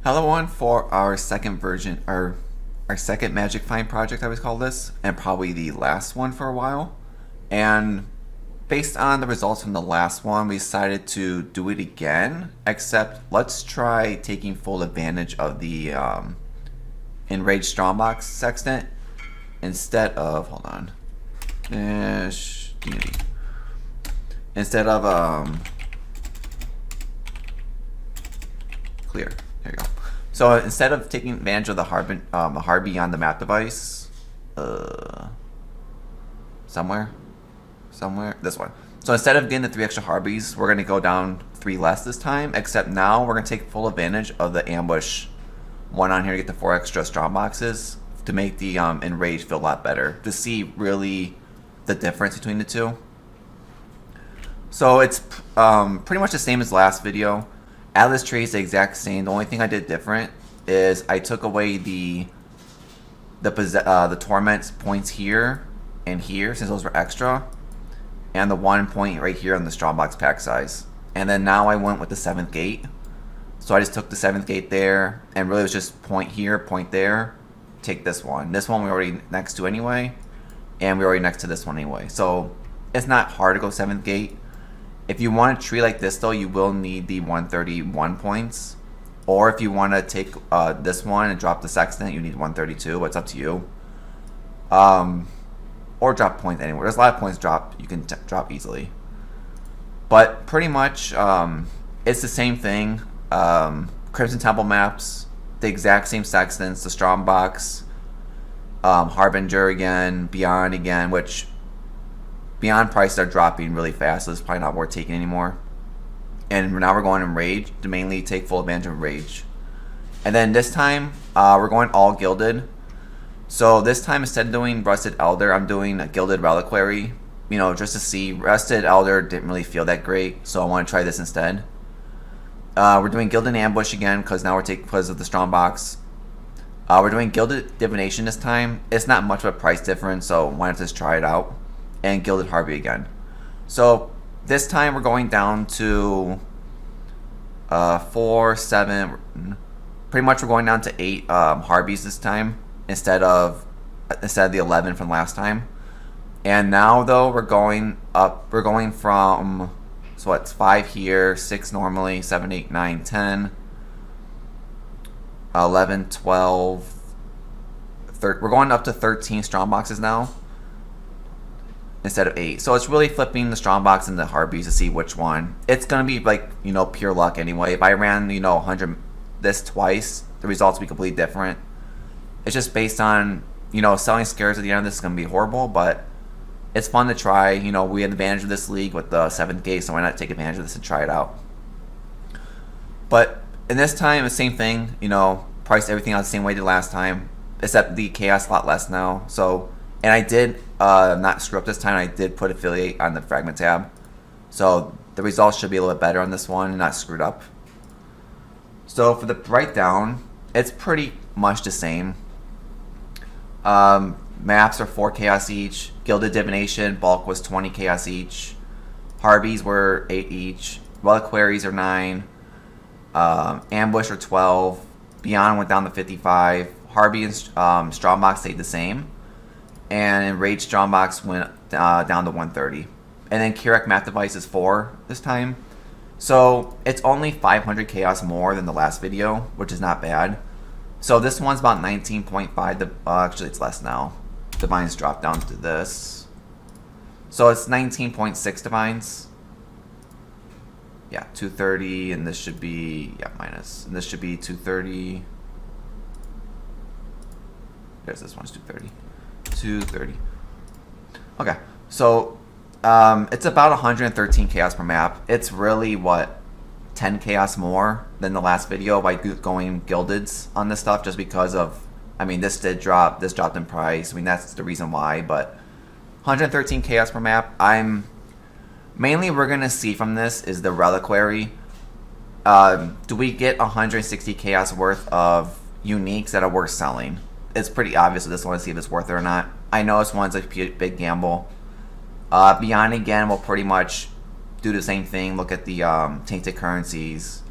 Hello one for our second version, our second Magic Find project, I would call this, and probably the last one for a while. And based on the results from the last one, we decided to do it again, except let's try taking full advantage of the Enraged Strongbox Sextant instead of, hold on, Unity. Instead of clear. There you go. So instead of taking advantage of the harbi on the map device, somewhere, this one. So instead of getting the 3 extra harbis, we're going to go down 3 less this time, except now we're going to take full advantage of the ambush one on here to get the 4 extra strong boxes to make the Enrage feel a lot better, to see really the difference between the two. So it's pretty much the same as last video. Atlas tree is the exact same. The only thing I did different is I took away the torment points here and here, since those were extra, and the 1 point right here on the strongbox pack size. And then now I went with the 7th gate. So I just took the 7th gate there, and really it was just point here, point there. Take this one. This one we're already next to anyway, and we're already next to this one anyway. So it's not hard to go 7th gate. If you want a tree like this though, you will need the 131 points. Or if you want to take this one and drop the Sextant, you need 132, but it's up to you. Or drop points anywhere. There's a lot of points drop you can drop easily. But pretty much, it's the same thing. Crimson Temple maps, the exact same Sextants, the Strongbox, Harbinger again, Beyond again, which Beyond prices are dropping really fast, so it's probably not worth taking anymore. And now we're going in Rage to mainly take full advantage of Rage. And then this time, we're going all Gilded. So this time, instead of doing Rusted Elder, I'm doing a Gilded Reliquary. You know, just to see. Rusted Elder didn't really feel that great, so I want to try this instead. We're doing Gilded Ambush again, because now we're taking because of the Strongbox. We're doing Gilded Divination this time. It's not much of a price difference, so why not just try it out? And Gilded Harbi again. So this time we're going down to 4, 7. Pretty much we're going down to 8 Harbis this time instead of the 11 from last time. And now though we're going up. We're going from, so what's 5 here, 6 normally, 7, 8, 9, 10, 11, 12. We're going up to 13 strong boxes now, instead of 8. So it's really flipping the strongbox and the harbis to see which one. It's gonna be like, you know, pure luck anyway. If I ran, you know, 100 this twice, the results would be completely different. It's just based on, you know, selling scares at the end of this is gonna be horrible, but it's fun to try. You know, we had the advantage of this league with the 7th gate, so why not take advantage of this and try it out? But in this time, the same thing. You know, priced everything out the same way the last time, except the chaos a lot less now. So. And I did not screw up this time. I did put affiliate on the fragment tab, so the results should be a little bit better on this one, not screwed up. So for the breakdown, it's pretty much the same. Maps are 4 chaos each. Gilded Divination bulk was 20 chaos each. Harbis were 8 each. Reliquaries are 9. Ambush are 12. Beyond went down to 55. Harbi and Strongbox stayed the same. And Enraged Strongbox went down to 130. And then Kiric map device is 4 this time. So it's only 500 chaos more than the last video, which is not bad. So this one's about 19.5. Actually, it's less now. Divines dropped down to this. So it's 19.6 divines. Yeah, 230, and this should be, yeah, minus. And this should be 230. There's this one's 230. 230. Okay, so it's about 113 chaos per map. It's really what, 10 chaos more than the last video by going Gildeds on this stuff, just because of, I mean, this dropped in price. I mean, that's the reason why. But 113 chaos per map. Mainly we're gonna see from this is the Reliquary. Do we get 160 chaos worth of uniques that are worth selling? It's pretty obvious. I just want to see if it's worth it or not. I know this one's a big gamble. Beyond again, we'll pretty much do the same thing. Look at the tainted currencies.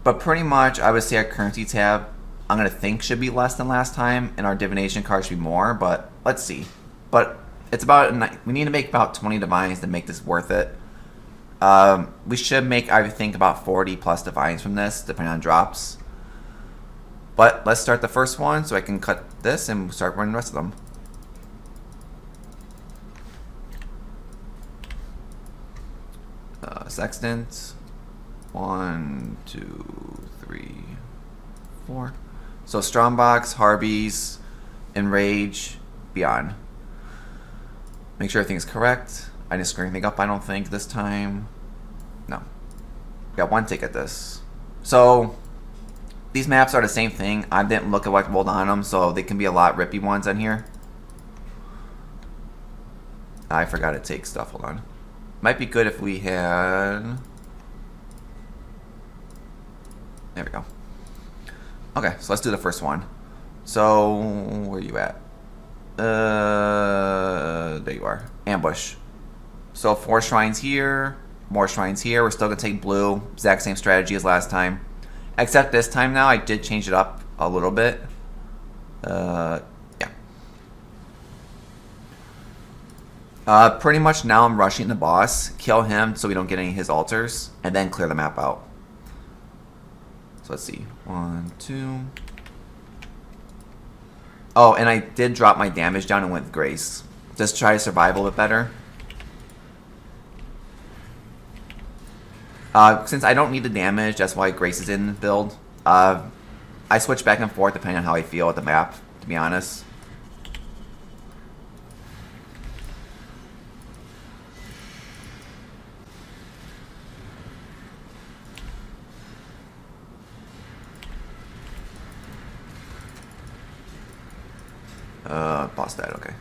But pretty much, I would say our currency tab, I'm going to think should be less than last time, and our divination card should be more, but let's see. But it's about, we need to make about 20 divines to make this worth it. We should make, I think, about 40 plus divines from this, depending on drops. But let's start the first one so I can cut this and start running the rest of them. Sextant. 1, 2, 3, 4. So Strongbox, Harbies, Enrage, Beyond. Make sure everything's correct. I didn't screw anything up, I don't think, this time. No. Got one tick at this. So these maps are the same thing. I didn't look at what rolled on them, so they can be a lot rippy ones on here. I forgot to take stuff. Hold on. Might be good if we had... There we go. Okay, so let's do the first one. So, where are you at? There you are. Ambush. So 4 shrines here, more shrines here. We're still going to take blue. Exact same strategy as last time. Except this time now, I did change it up a little bit. Yeah. Pretty much now I'm rushing the boss. Kill him so we don't get any of his altars. And then clear the map out. So let's see. 1, 2. Oh, and I did drop my damage down and went with Grace. Just try to survive a little bit better. Since I don't need the damage, that's why Grace is in the build. I switch back and forth depending on how I feel with the map, to be honest. Boss died, okay.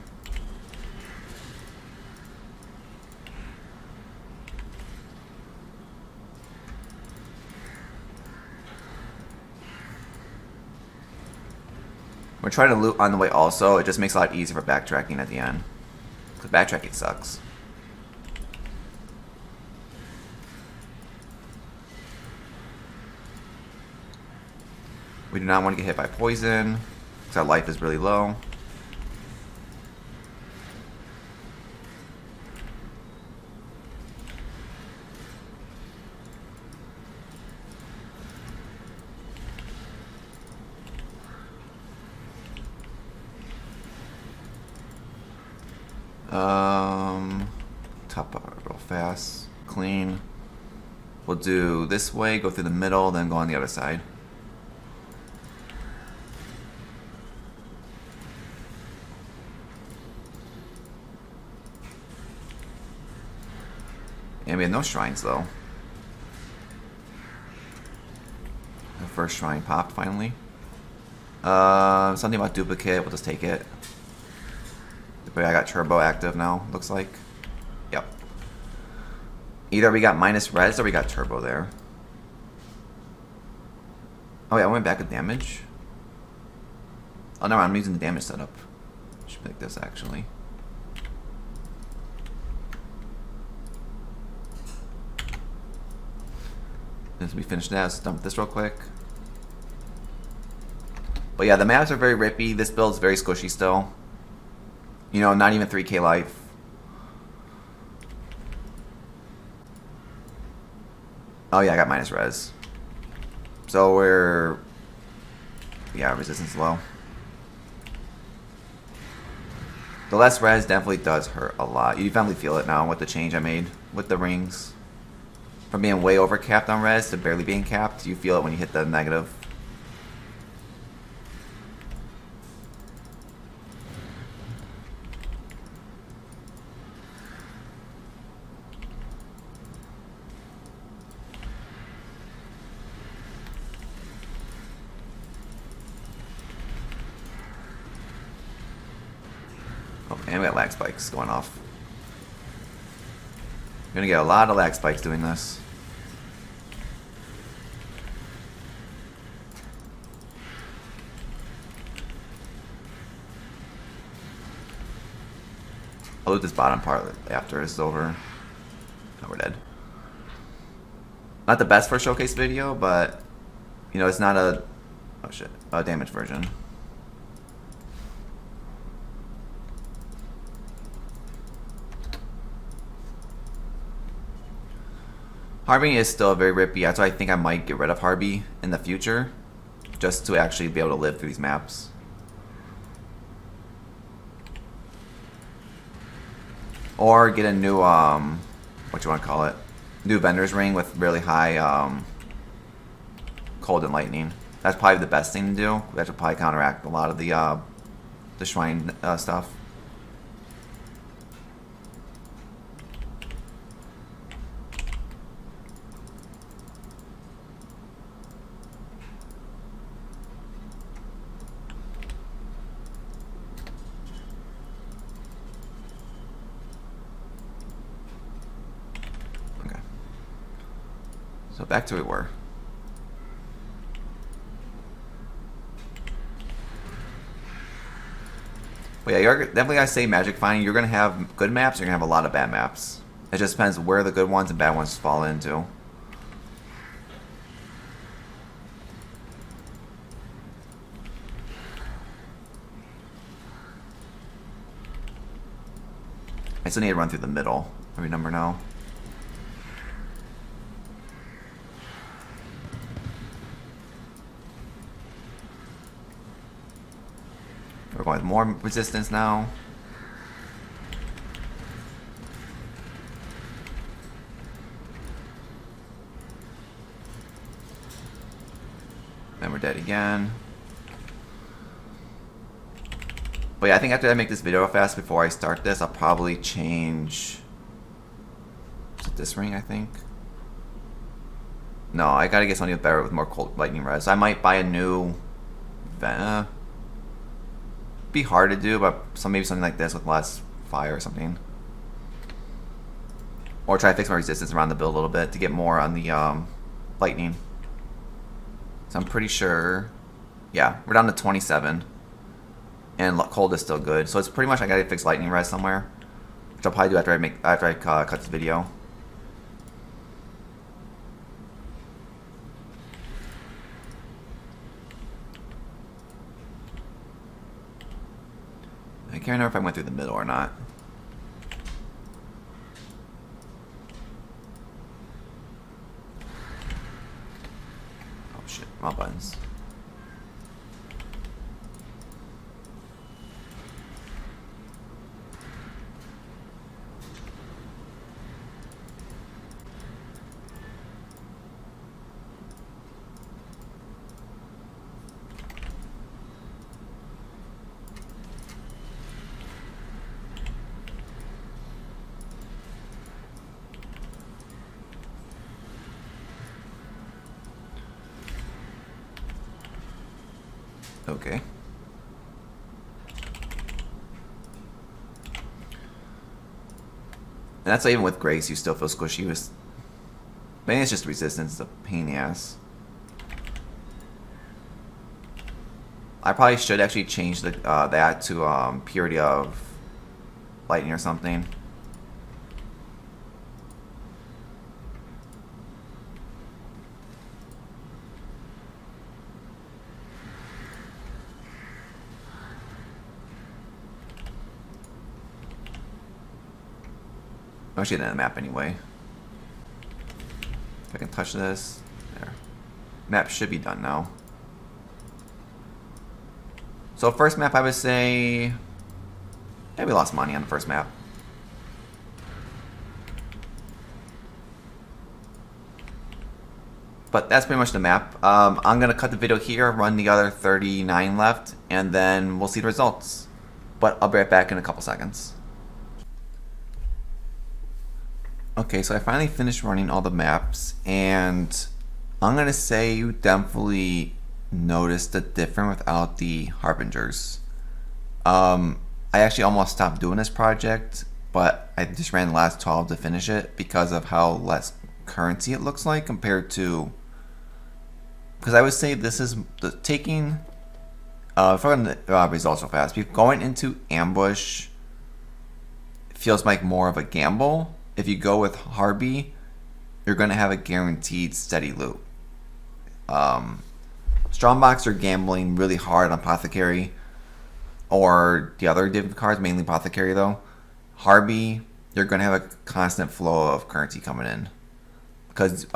We're trying to loot on the way also. It just makes it a lot easier for backtracking at the end. Because backtracking sucks. We do not want to get hit by poison. Because our life is really low. Top up real fast, clean. We'll do this way, go through the middle, then go on the other side. And we have no shrines though. The first shrine popped finally. Something about duplicate, we'll just take it. But I got turbo active now, looks like. Yep. Either we got minus res or we got turbo there. Oh yeah, I went back with damage. Oh no, I'm using the damage setup. Should pick this actually. As we finish that, let's dump this real quick. But yeah, the maps are very rippy. This build's very squishy still. You know, not even 3k life. Oh yeah, I got minus res. So we're... Yeah, resistance low. The less res definitely does hurt a lot. You definitely feel it now with the change I made with the rings. From being way over capped on res to barely being capped, you feel it when you hit the negative. And we got lag spikes going off. We're gonna get a lot of lag spikes doing this. I'll loot this bottom part after it's over. Oh, we're dead. Not the best for a showcase video, but You know, it's not a a damage version. Harbi is still very rippy. That's why I think I might get rid of Harbi in the future, just to actually be able to live through these maps. Or get a new what you want to call it, new vendor's ring with really high cold and lightning. That's probably the best thing to do. That should probably counteract a lot of the shrine stuff. Okay. So back to where we were. But yeah, you're definitely gotta say magic finding. You're gonna have good maps. You're gonna have a lot of bad maps. It just depends where the good ones and bad ones fall into. I still need to run through the middle. Every number now. We're going with more resistance now. Then we're dead again. But yeah, I think after I make this video real fast before I start this, I'll probably change... Is it this ring, I think? No, I gotta get something better with more cold lightning res. I might buy a new... be hard to do, but maybe something like this with less fire or something. Or try to fix my resistance around the build a little bit to get more on the lightning. So I'm pretty sure, yeah, we're down to 27. And cold is still good. So it's pretty much I gotta fix lightning res somewhere. Which I'll probably do after I cut this video. I can't remember if I went through the middle or not. Oh shit, wrong buttons. Okay. And that's even with Grace, you still feel squishy. Maybe it's just resistance, it's a pain in the ass. I probably should actually change that to purity of lightning or something. I'm actually in the map anyway. If I can touch this, there. Map should be done now. So first map, I would say, yeah, we lost money on the first map. But that's pretty much the map. I'm gonna cut the video here, run the other 39 left, and then we'll see the results. But I'll be right back in a couple seconds. Okay, so I finally finished running all the maps, and I'm gonna say you definitely noticed the difference without the harbingers. I actually almost stopped doing this project, but I just ran the last 12 to finish it because of how less currency it looks like compared to. Because I would say this is taking. If we're going to results real fast, going into ambush feels like more of a gamble. If you go with Harbi, you're going to have a guaranteed steady loot. Strongbox are gambling really hard on Apothecary or the other div cards, mainly Apothecary though. Harbi, you're going to have a constant flow of currency coming in. Because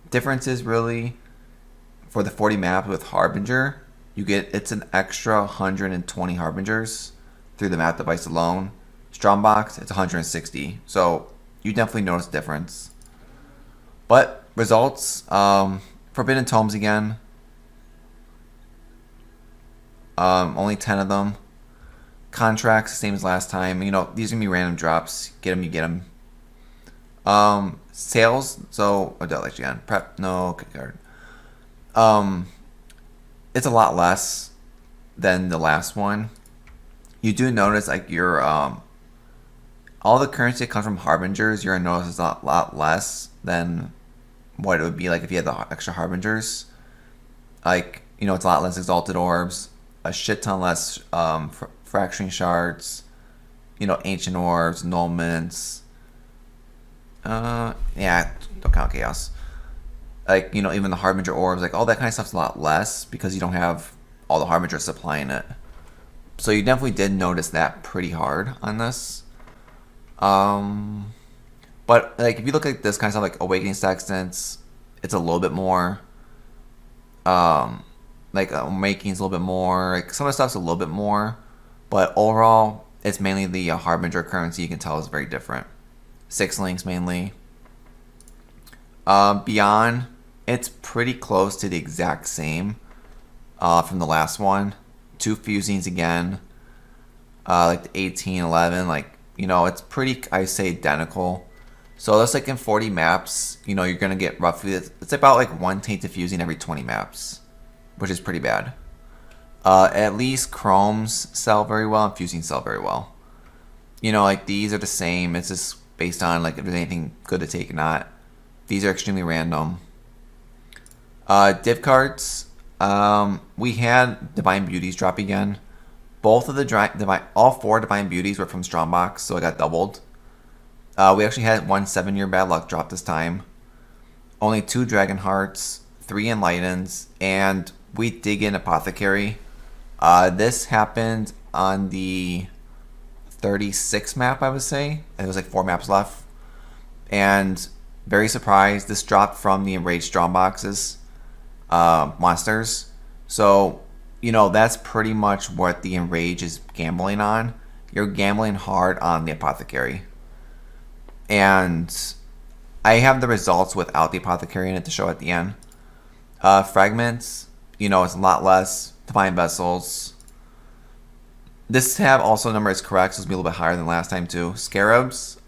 difference is really, for the 40 map with Harbinger, it's an extra 120 Harbingers through the map device alone. Strongbox, it's 160. So you definitely notice a difference. But results, Forbidden Tomes again. Only 10 of them. Contracts, same as last time. You know, these are going to be random drops. Get them, you get them. Sales, so, like again. Prep, no, good card. It's a lot less than the last one. You do notice, like, your, all the currency that comes from Harbingers, you're going to notice is a lot less than what it would be like if you had the extra Harbingers. Like, you know, it's a lot less Exalted Orbs, a shit ton less Fracturing Shards, you know, Ancient Orbs, Annulments. Yeah, don't count Chaos. Like, you know, even the Harbinger Orbs, like, all that kind of stuff's a lot less because you don't have all the Harbingers supplying it. So you definitely did notice that pretty hard on this. But, like, if you look at this kind of stuff, like Awakening Sextants, it's a little bit more. Like, Awakening's a little bit more. Like, some of the stuff's a little bit more. But overall, it's mainly the Harbinger currency you can tell is very different. 6 links mainly. Beyond, it's pretty close to the exact same from the last one. 2 fusings again. Like the 18, 11, like, you know, it's pretty, I say, identical. So that's like in 40 maps, you know, you're going to get roughly, it's about like 1 tainted fusing every 20 maps, which is pretty bad. At least chromes sell very well and fusing sell very well. You know, like these are the same. It's just based on like if there's anything good to take or not. These are extremely random. Div cards. We had Divine Beauties drop again. Both of the all 4 Divine Beauties were from Strongbox, so it got doubled. We actually had 1 7-year bad luck drop this time. Only 2 Dragon Hearts, 3 Enlightens, and we did get an Apothecary. This happened on the 36 map, I would say. It was like 4 maps left. And very surprised, this dropped from the Enraged Strongboxes monsters. So, you know, that's pretty much what the Enrage is gambling on. You're gambling hard on the Apothecary. And I have the results without the Apothecary in it to show at the end. Fragments, you know, it's a lot less. Divine Vessels. This tab also number is correct, so it's a little bit higher than last time too. Scarabs,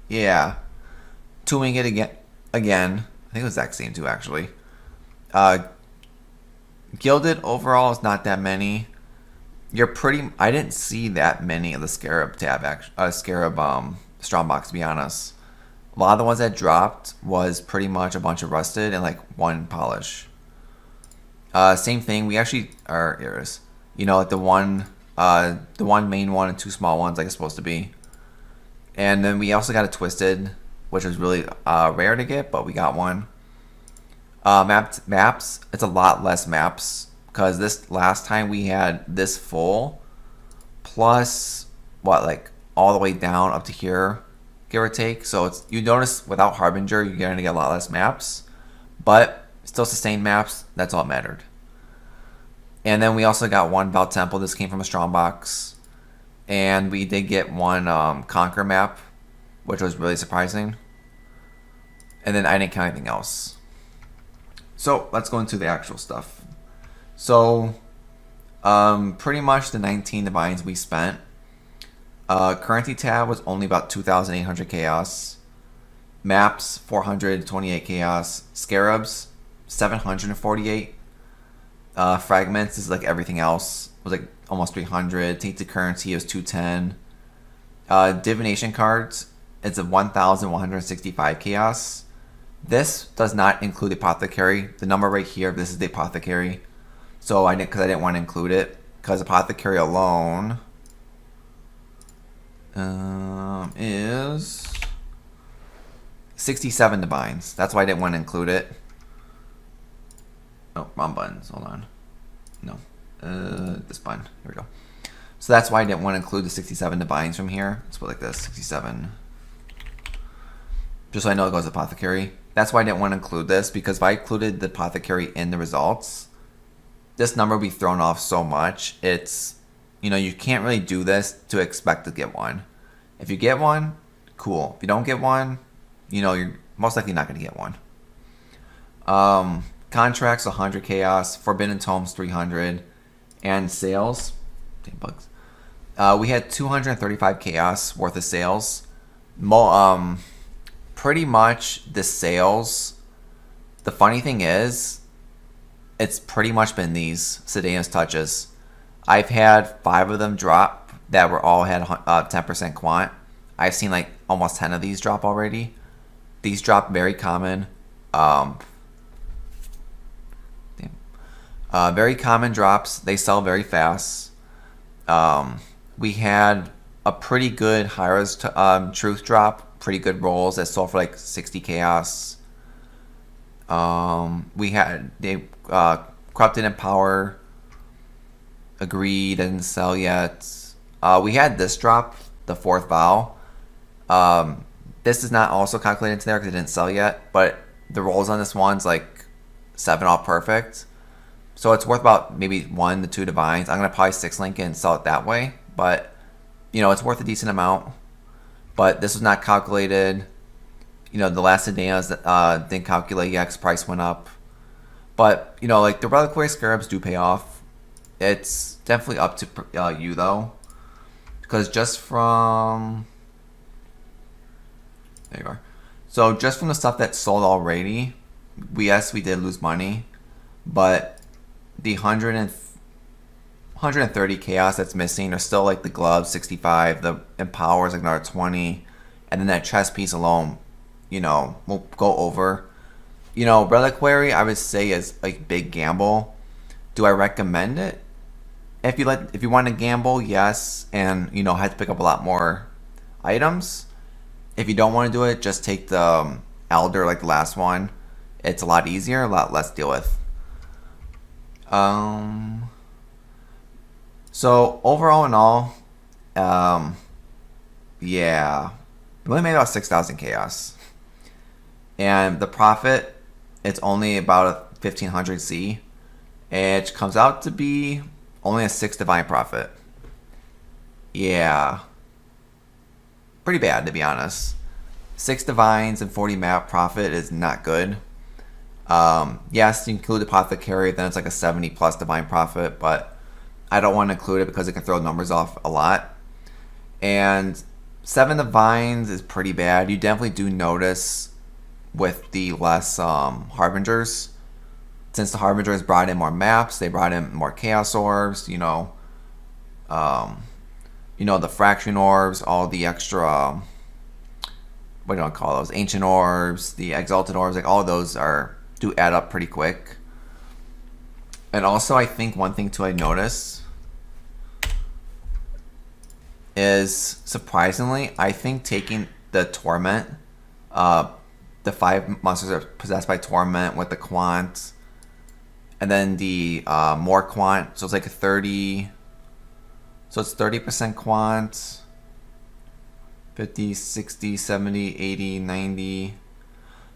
yeah. 2-wing it again. I think it was the exact same too, actually. Gilded overall is not that many. I didn't see that many of the Scarab tab, Scarab Strongbox, to be honest. A lot of the ones that dropped was pretty much a bunch of rusted and like 1 polish. Same thing. We actually are errors. You know, like the one main one and 2 small ones, like it's supposed to be. And then we also got a Twisted, which was really rare to get, but we got one. Maps. It's a lot less maps because this last time we had this full, plus what, like all the way down up to here, give or take. So it's, you notice without Harbinger, you're gonna get a lot less maps, but still sustained maps. That's all that mattered. And then we also got 1 Val Temple. This came from a Strongbox. And we did get 1 Conquer map, which was really surprising. And then I didn't count anything else. So let's go into the actual stuff. So pretty much the 19 divines we spent. Currency tab was only about 2,800 chaos. Maps 428 chaos. Scarabs 748. Fragments is like everything else. It was like almost 300. Tainted currency was 210. Divination cards, it's a 1,165 chaos. This does not include the Apothecary. The number right here, this is the Apothecary. So because I didn't want to include it, because Apothecary alone is 67 divines. That's why I didn't want to include it. Oh, wrong buttons. Hold on. No. This button. Here we go. So that's why I didn't want to include the 67 divines from here. Let's put it like this, 67. Just so I know it goes to Apothecary. That's why I didn't want to include this, because if I included the Apothecary in the results, this number would be thrown off so much. It's, you know, you can't really do this to expect to get one. If you get one, cool. If you don't get one, you know, you're most likely not going to get one. Contracts 100 chaos, Forbidden Tomes 300, and sales. Damn bugs. We had 235 chaos worth of sales. Pretty much the sales. The funny thing is, it's pretty much been these Sedane's touches. I've had 5 of them drop that were all had 10% quant. I've seen like almost 10 of these drop already. These drop very common. Very common drops. They sell very fast. We had a pretty good Hyra's Truth drop. Pretty good rolls that sold for like 60 chaos. We had Corrupted in Power. Agree, didn't sell yet. We had this drop, the 4th Vow. This is not also calculated into there because it didn't sell yet, but the rolls on this one's like 7 off perfect. So it's worth about maybe 1 to 2 divines. I'm going to probably 6-link it and sell it that way, but you know, it's worth a decent amount. But this was not calculated. You know, the last Sedane's didn't calculate yet because price went up. But, you know, like the Reliquary Scarabs do pay off. It's definitely up to you though. Because just from... There you are. So just from the stuff that sold already, yes, we did lose money. But the 130 chaos that's missing are still like the gloves, 65, the empowers like another 20, and then that chest piece alone, you know, will go over. You know, Reliquary I would say is a big gamble. Do I recommend it? If you want to gamble, yes, and you know, have to pick up a lot more items. If you don't want to do it, just take the Elder like the last one. It's a lot easier, a lot less to deal with. So overall in all, yeah, we only made about 6,000 chaos, and the profit, it's only about a 1,500 C, which comes out to be only a 6 divine profit. Yeah, pretty bad to be honest. 6 divines and 40 map profit is not good. Yes, you include Apothecary, then it's like a 70 plus divine profit, but I don't want to include it because it can throw numbers off a lot. And 7 divines is pretty bad. You definitely do notice with the less Harbingers. Since the Harbingers brought in more maps, they brought in more Chaos Orbs, you know, the Fracturing Orbs, all the extra, what do I call those? Ancient Orbs, the Exalted Orbs, like all of those do add up pretty quick. And also, I think one thing too I noticed is, surprisingly, I think taking the Torment, the 5 monsters that are possessed by Torment with the Quant, and then the more Quant, so it's like a 30, so it's 30% Quant, 50, 60, 70, 80, 90.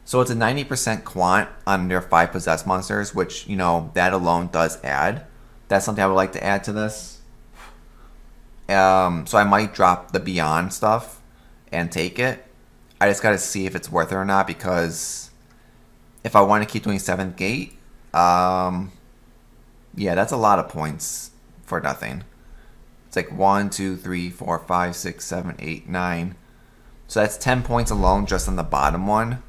So it's a 90% quant on their 5 possessed monsters, which, you know, that alone does add. That's something I would like to add to this. So I might drop the Beyond stuff and take it. I just got to see if it's worth it or not, because if I want to keep doing 7th gate, yeah, that's a lot of points for nothing. It's like 1, 2, 3, 4, 5, 6, 7, 8, 9. So that's 10 points alone just on the bottom one.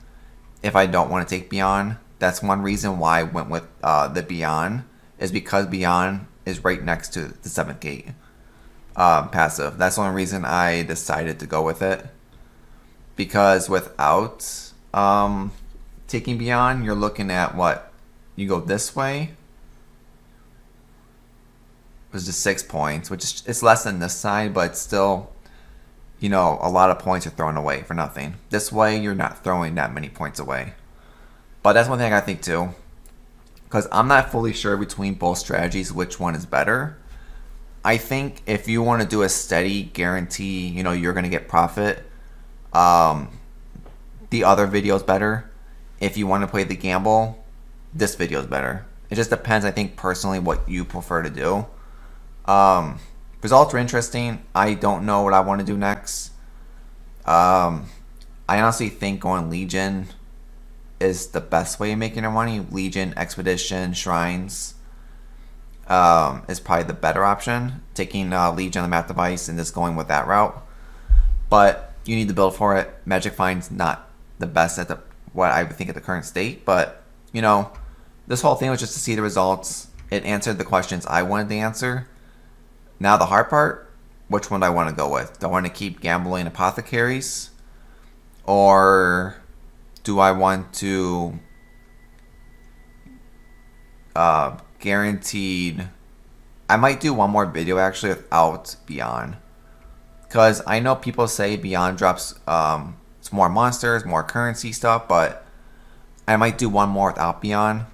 If I don't want to take Beyond, that's one reason why I went with the Beyond, is because Beyond is right next to the 7th gate passive. That's the only reason I decided to go with it. Because without taking Beyond, you're looking at what? You go this way. It was just 6 points, which is, it's less than this side, but it's still, you know, a lot of points are thrown away for nothing. This way, you're not throwing that many points away. But that's one thing I gotta think too. because I'm not fully sure between both strategies which one is better. I think if you want to do a steady guarantee, you know, you're going to get profit, the other video is better. If you want to play the gamble, this video is better. It just depends, I think, personally what you prefer to do. Results are interesting. I don't know what I want to do next. I honestly think going Legion is the best way of making your money. Legion, Expedition, Shrines is probably the better option. Taking Legion on the map device and just going with that route. But you need to build for it. Magic Find's not the best at what I would think at the current state. But, you know, this whole thing was just to see the results. It answered the questions I wanted to answer. Now the hard part, which one do I want to go with? Do I want to keep gambling apothecaries? Or do I want to guaranteed... I might do one more video actually without Beyond. Because I know people say Beyond drops it's more monsters, more currency stuff, but I might do one more without Beyond.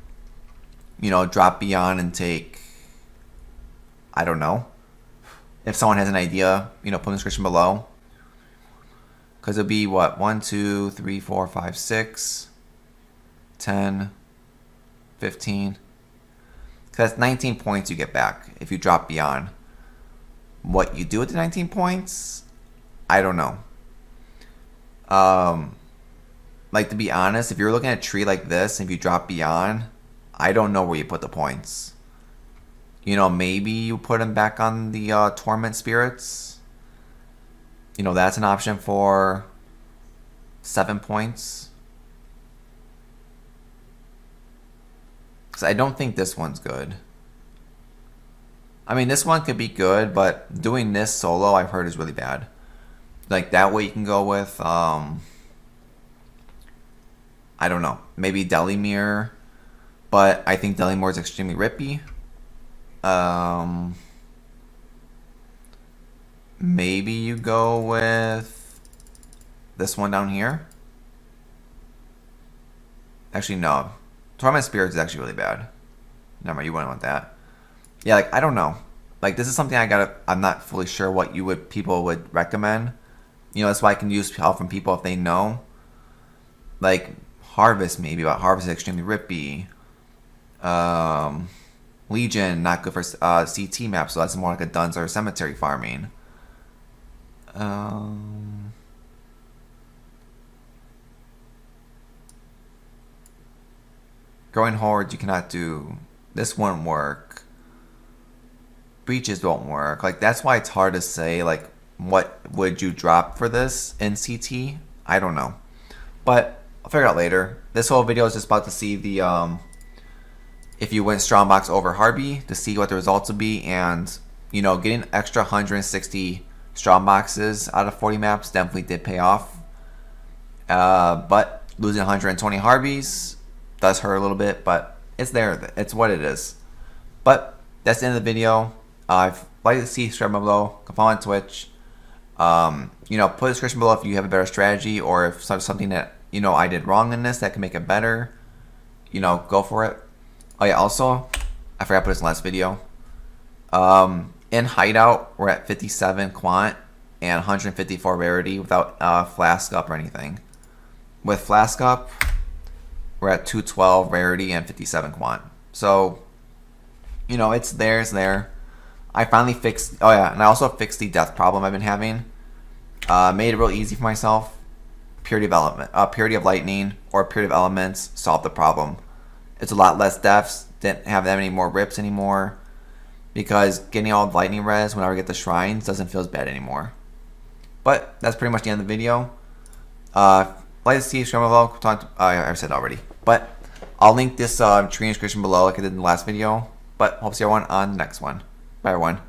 You know, drop Beyond and take... I don't know. If someone has an idea, you know, put in the description below. Because it'll be what? 1, 2, 3, 4, 5, 6, 10, 15. Because that's 19 points you get back if you drop Beyond. What you do with the 19 points, I don't know. Like, to be honest, if you're looking at a tree like this, if you drop Beyond, I don't know where you put the points. You know, maybe you put them back on the Torment Spirits. You know, that's an option for 7 points. Because I don't think this one's good. I mean, this one could be good, but doing this solo, I've heard, is really bad. Like, that way you can go with, I don't know, maybe Delimir. But I think Delimir is extremely rippy. Maybe you go with this one down here. Actually, no. Torment Spirits is actually really bad. Never mind, you wouldn't want that. Yeah, like, I don't know. Like, this is something I'm not fully sure what people would recommend. You know, that's why I can use help from people if they know. Like, Harvest maybe, but Harvest is extremely rippy. Legion, not good for CT maps, so that's more like a Duns or Cemetery farming. Growing Hordes, you cannot do. This won't work. Breaches won't work. Like, that's why it's hard to say, like, what would you drop for this in CT? I don't know. But I'll figure it out later. This whole video is just about to see the, if you went Strongbox over Harbi, to see what the results would be. And, you know, getting extra 160 Strongboxes out of 40 maps definitely did pay off. But losing 120 Harbis does hurt a little bit, but it's there. It's what it is. But that's the end of the video. If you'd like to see, subscribe below. Come follow on Twitch. You know, put a description below if you have a better strategy, or if something that, you know, I did wrong in this that can make it better. You know, go for it. Oh yeah, also, I forgot to put this in the last video. In Hideout, we're at 57 quant and 154 rarity without Flask Up or anything. With Flask Up, we're at 212 rarity and 57 quant. So, you know, it's there, it's there. I finally fixed, oh yeah, and I also fixed the death problem I've been having. Made it real easy for myself. Purity of Lightning or Purity of Elements solved the problem. It's a lot less deaths, didn't have that many more rips anymore, because getting all the lightning res whenever I get the shrines doesn't feel as bad anymore. But that's pretty much the end of the video. Like to see, subscribe below. I said already, but I'll link this tree in the description below like I did in the last video. But hope to see everyone on the next one. Bye everyone.